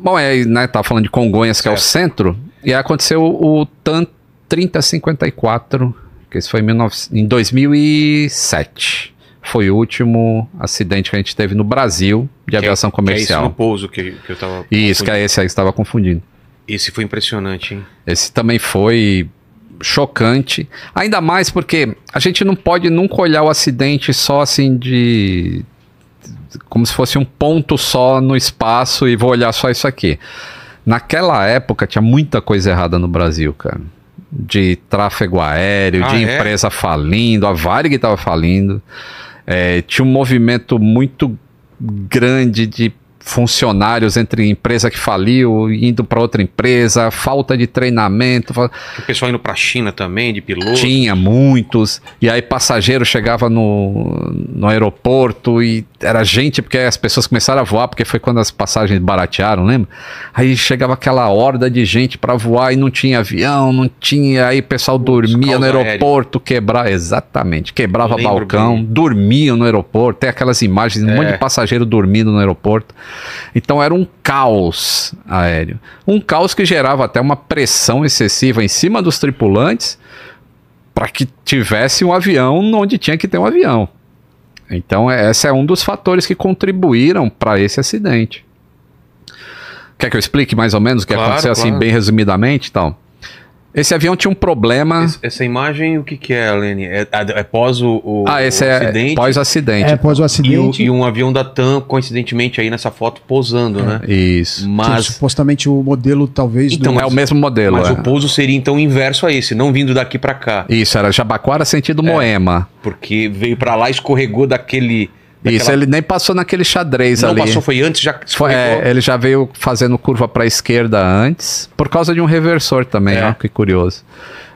Bom, né, tava falando de Congonhas, que é o centro, e aí aconteceu o TAM 3054, que esse foi em 2007. Foi o último acidente que a gente teve no Brasil de aviação comercial. Que é esse no pouso que eu tava... Isso, que é esse aí que você estava confundindo. Esse foi impressionante, hein? Esse também foi chocante. Ainda mais porque a gente não pode nunca olhar o acidente só assim como se fosse um ponto só no espaço e vou olhar só isso aqui. Naquela época tinha muita coisa errada no Brasil, cara. De tráfego aéreo, de empresa falindo, a Varig estava falindo. Tinha um movimento muito grande de funcionários entre empresa que faliu, indo para outra empresa, falta de treinamento. O pessoal indo para a China também, de piloto. Tinha muitos, e aí passageiro chegava no aeroporto e era gente, porque as pessoas começaram a voar, porque foi quando as passagens baratearam, lembra? Aí chegava aquela horda de gente para voar e não tinha avião, não tinha, aí o pessoal dormia no aeroporto, quebrava balcão, dormiam no aeroporto, tem aquelas imagens, um monte de passageiro dormindo no aeroporto. Então era um caos aéreo. Um caos que gerava até uma pressão excessiva em cima dos tripulantes para que tivesse um avião onde tinha que ter um avião. Então esse é um dos fatores que contribuíram para esse acidente. Quer que eu explique mais ou menos o que aconteceu assim bem resumidamente? Então, esse avião tinha um problema... Essa imagem, o que é, Lene? É pós o esse acidente? É pós-acidente. É pós o acidente. E um avião da TAM, coincidentemente, aí nessa foto, pousando, né? Isso. Mas supostamente o modelo, talvez... Então, é o mesmo modelo. Mas o pouso seria, então, inverso a esse, não vindo daqui para cá. Isso, era Jabaquara sentido Moema. Porque veio para lá, escorregou daquele... Isso, ele nem passou naquele xadrez ali. Não passou, foi antes, já ele já veio fazendo curva para a esquerda antes, por causa de um reversor também, ó, que curioso.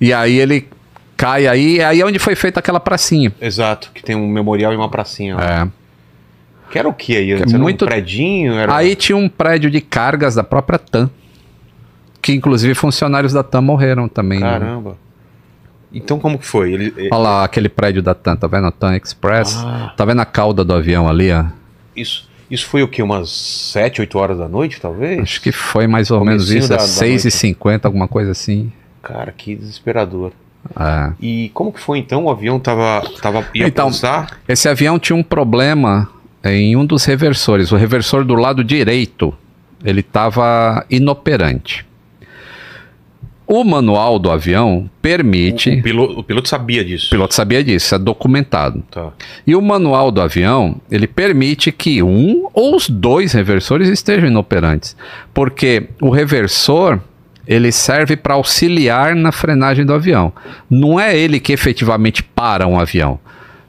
E aí ele cai aí é onde foi feita aquela pracinha. Exato, que tem um memorial e uma pracinha. Ó. Que era o que aí antes? Era um predinho? Aí tinha um prédio de cargas da própria TAM, que inclusive funcionários da TAM morreram também. Caramba. Né? Então como que foi? Olha lá aquele prédio da TAM, tá vendo a TAM Express? Tá vendo a cauda do avião ali, ó? Isso foi o quê? Umas 7, 8 horas da noite, talvez? Acho que foi mais ou menos isso, às 6h50, alguma coisa assim. Cara, que desesperador. E como que foi então? O avião ia pousar? Esse avião tinha um problema em um dos reversores. O reversor do lado direito, ele estava inoperante. O manual do avião permite... O piloto sabia disso. O piloto sabia disso, é documentado. Tá. E o manual do avião, ele permite que um ou os dois reversores estejam inoperantes. Porque o reversor, ele serve para auxiliar na frenagem do avião. Não é ele que efetivamente para um avião.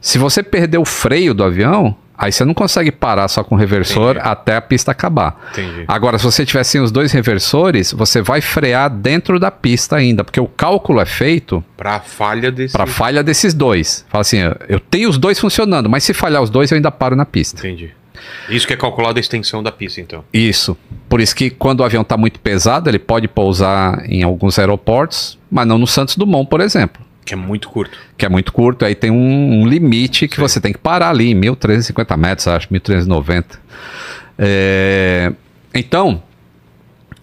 Se você perder o freio do avião... Aí você não consegue parar só com o reversor até a pista acabar. Entendi. Agora, se você tiver sem os dois reversores, você vai frear dentro da pista ainda, porque o cálculo é feito para falha desses dois. Fala assim, eu tenho os dois funcionando, mas se falhar os dois, eu ainda paro na pista. Entendi. Isso que é calculado a extensão da pista, então. Isso. Por isso que quando o avião está muito pesado, ele pode pousar em alguns aeroportos, mas não no Santos Dumont, por exemplo. Que é muito curto. Aí tem um limite que você tem que parar ali, em 1.350 metros, acho, 1.390. Então,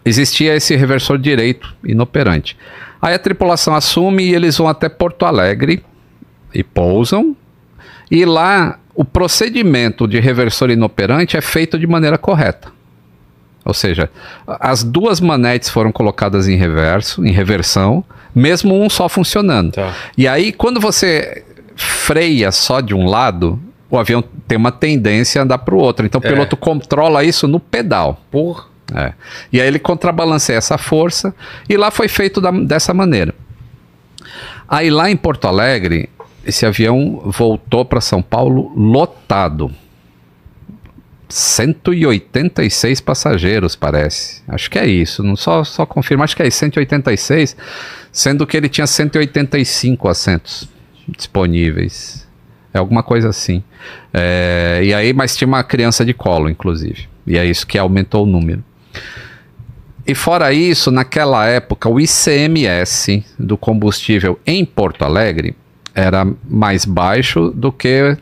existia esse reversor direito inoperante. Aí a tripulação assume e eles vão até Porto Alegre e pousam. E lá, o procedimento de reversor inoperante é feito de maneira correta. Ou seja, as duas manetes foram colocadas em reversão, mesmo um só funcionando. Tá. E aí, quando você freia só de um lado, o avião tem uma tendência a andar para o outro. Então o piloto controla isso no pedal. Porra. E aí ele contrabalanceia essa força, e lá foi feito dessa maneira. Aí lá em Porto Alegre, esse avião voltou para São Paulo lotado. 186 passageiros, parece. Acho que é isso. Não só confirmo, acho que é isso, 186, sendo que ele tinha 185 assentos disponíveis. É alguma coisa assim. E aí, mas tinha uma criança de colo, inclusive. E é isso que aumentou o número. E fora isso, naquela época, o ICMS do combustível em Porto Alegre era mais baixo do que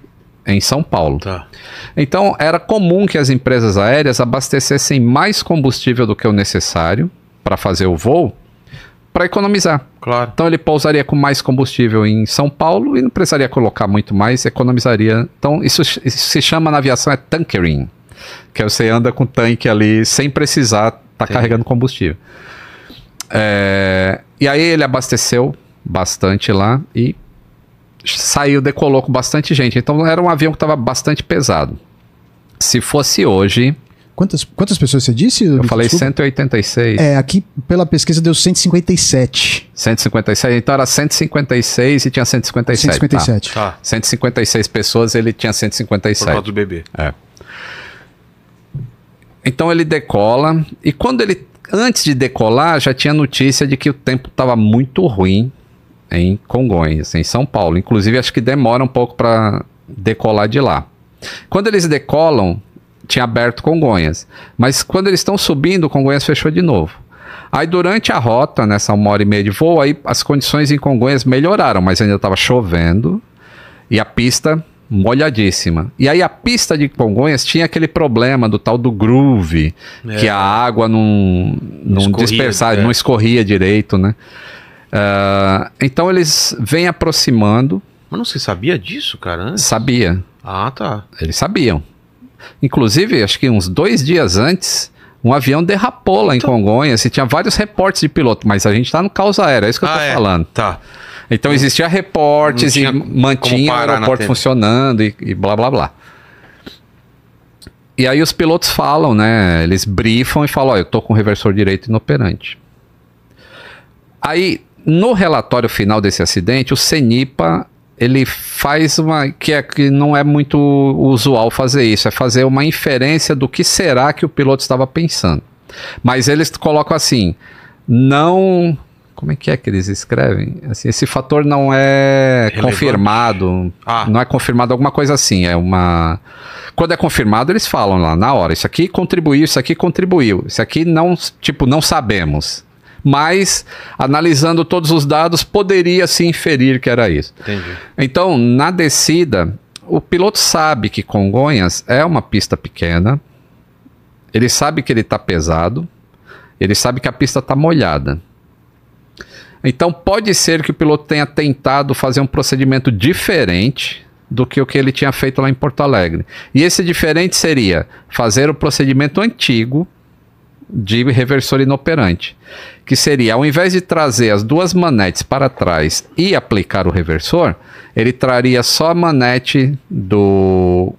em São Paulo. Tá. Então, era comum que as empresas aéreas abastecessem mais combustível do que o necessário para fazer o voo, para economizar. Claro. Então, ele pousaria com mais combustível em São Paulo e não precisaria colocar muito mais, economizaria. Então, isso se chama na aviação tankering, que é você anda com o tanque ali sem precisar estar carregando combustível. E aí ele abasteceu bastante lá e saiu, decolou com bastante gente. Então era um avião que estava bastante pesado. Se fosse hoje... Quantas pessoas você disse? Eu falei 186. Aqui pela pesquisa deu 157. 156, então era 156 e tinha 157. 157. Tá. 156 pessoas, ele tinha 157. Por causa do bebê. Então ele decola, e antes de decolar, já tinha notícia de que o tempo estava muito ruim em Congonhas, em São Paulo. Inclusive, acho que demora um pouco para decolar de lá. Quando eles decolam, tinha aberto Congonhas. Mas quando eles estão subindo, Congonhas fechou de novo. Aí, durante a rota, nessa 1h30 de voo, aí as condições em Congonhas melhoraram, mas ainda estava chovendo e a pista molhadíssima. E aí a pista de Congonhas tinha aquele problema do tal do groove, que a água não dispersava, não escorria direito, né? Então eles vêm aproximando. Mas não se sabia disso, cara? Antes? Sabia. Ah, tá. Eles sabiam. Inclusive, acho que uns 2 dias antes, um avião derrapou lá em Congonhas e tinha vários reportes de piloto, mas a gente tá no caos aéreo, é isso que eu tô falando. Tá. Então existia reportes e mantinha o aeroporto funcionando e blá blá blá. E aí os pilotos falam, né? Eles briefam e falam, eu tô com o reversor direito inoperante. Aí, no relatório final desse acidente, o CENIPA, ele faz que não é muito usual fazer isso, é fazer uma inferência do que será que o piloto estava pensando. Mas eles colocam assim, não... Como é que eles escrevem? Assim, esse fator não é relevante. Confirmado. Não é confirmado, alguma coisa assim. Quando é confirmado, eles falam lá na hora. Isso aqui contribuiu, isso aqui contribuiu. Isso aqui não sabemos. Mas, analisando todos os dados, poderia se inferir que era isso. Entendi. Então, na descida, o piloto sabe que Congonhas é uma pista pequena. Ele sabe que ele está pesado. Ele sabe que a pista está molhada. Então pode ser que o piloto tenha tentado fazer um procedimento diferente do que o que ele tinha feito lá em Porto Alegre. E esse diferente seria fazer o procedimento antigo de reversor inoperante, que seria, ao invés de trazer as 2 manetes para trás e aplicar o reversor, ele traria só a manete do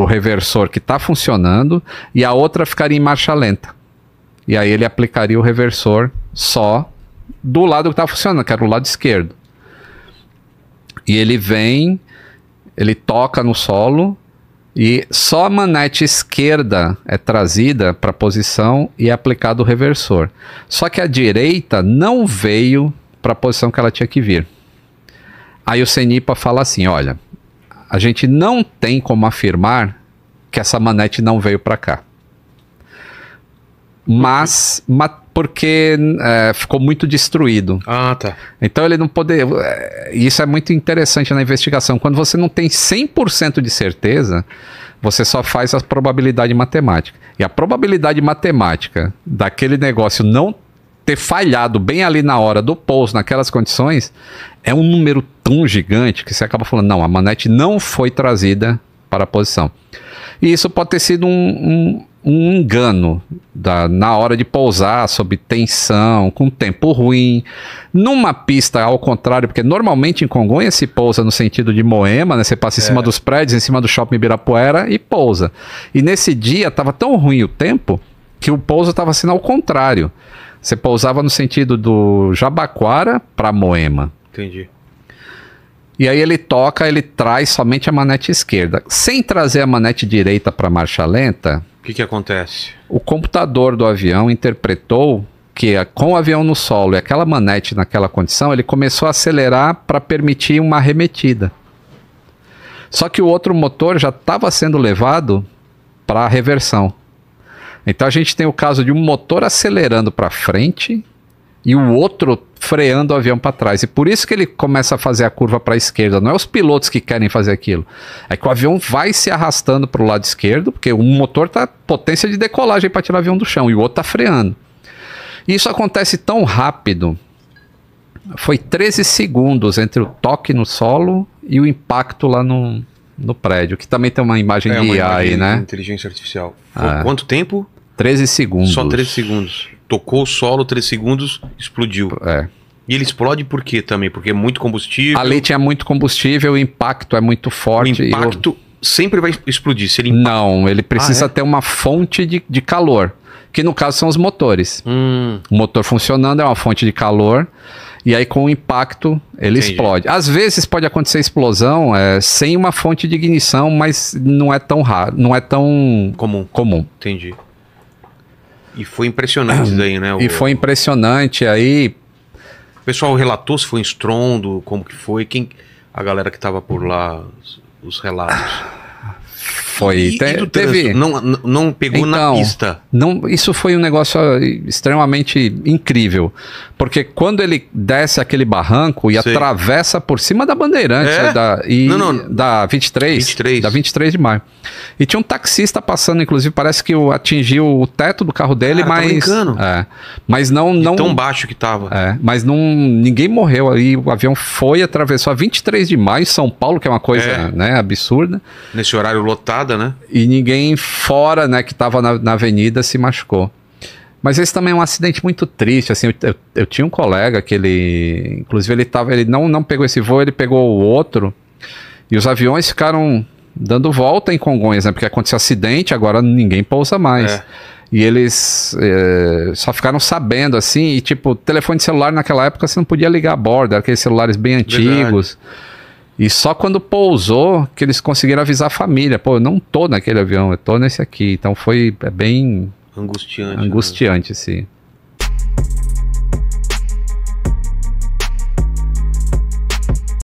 reversor que está funcionando e a outra ficaria em marcha lenta. E aí ele aplicaria o reversor só do lado que estava funcionando, que era o lado esquerdo. E ele vem, ele toca no solo e só a manete esquerda é trazida para a posição e é aplicado o reversor. Só que a direita não veio para a posição que ela tinha que vir. Aí o CENIPA fala assim, olha, a gente não tem como afirmar que essa manete não veio para cá. Mas porque ficou muito destruído. Ah, tá. Então ele não poderia... Isso é muito interessante na investigação. Quando você não tem 100% de certeza, você só faz a probabilidade matemática. E a probabilidade matemática daquele negócio não ter falhado bem ali na hora do pouso, naquelas condições, é um número tão gigante que você acaba falando, não, a manete não foi trazida para a posição. E isso pode ter sido um engano na hora de pousar, sob tensão, com tempo ruim, numa pista ao contrário, porque normalmente em Congonhas se pousa no sentido de Moema, né? Você passa em cima dos prédios, em cima do Shopping Ibirapuera e pousa. E nesse dia estava tão ruim o tempo que o pouso estava sendo ao contrário. Você pousava no sentido do Jabaquara para Moema. Entendi. E aí ele traz somente a manete esquerda. Sem trazer a manete direita para marcha lenta... O que acontece? O computador do avião interpretou que com o avião no solo e aquela manete naquela condição, ele começou a acelerar para permitir uma arremetida. Só que o outro motor já estava sendo levado para a reversão. Então a gente tem o caso de um motor acelerando para frente e o outro freando o avião para trás. E por isso que ele começa a fazer a curva para a esquerda. Não é os pilotos que querem fazer aquilo. É que o avião vai se arrastando para o lado esquerdo, porque um motor tá potência de decolagem para tirar o avião do chão e o outro tá freando. E isso acontece tão rápido. Foi 13 segundos entre o toque no solo e o impacto lá no prédio, que também tem uma imagem de IA aí, né? Inteligência artificial. Foi quanto tempo? 13 segundos. Só 13 segundos. Tocou o solo, 13 segundos, explodiu. E ele explode por quê também? Porque é muito combustível? Ali tinha muito combustível, o impacto é muito forte. O impacto sempre vai explodir? Se ele Não, ele precisa ter uma fonte de calor, que no caso são os motores. O motor funcionando é uma fonte de calor, e aí com o impacto ele explode. Às vezes pode acontecer explosão sem uma fonte de ignição, mas não é tão raro, não é tão comum. Entendi. E foi impressionante isso daí, né? E foi impressionante, aí... O pessoal relatou se foi um estrondo, como que foi, a galera que tava por lá, os relatos. Foi. Teve... Não pegou na pista. Não, isso foi um negócio extremamente incrível. Porque quando ele desce aquele barranco e atravessa por cima da Bandeirantes, da 23, da 23 de maio. E tinha um taxista passando, inclusive, parece que atingiu o teto do carro dele, mas não tão baixo que tava. Mas ninguém morreu ali. O avião atravessou a 23 de maio, São Paulo, que é uma coisa absurda. Nesse horário lotado, né? E ninguém fora, né, que estava na avenida se machucou. Mas esse também é um acidente muito triste, assim, eu tinha um colega que inclusive ele não pegou esse voo, ele pegou o outro, e os aviões ficaram dando volta em Congonhas, né, porque aconteceu acidente, agora ninguém pousa mais. E eles só ficaram sabendo, assim, e tipo, telefone celular naquela época você não podia ligar a bordo, eram aqueles celulares bem antigos. E só quando pousou que eles conseguiram avisar a família. Pô, eu não tô naquele avião, eu tô nesse aqui. Então foi bem... Angustiante. Angustiante, sim.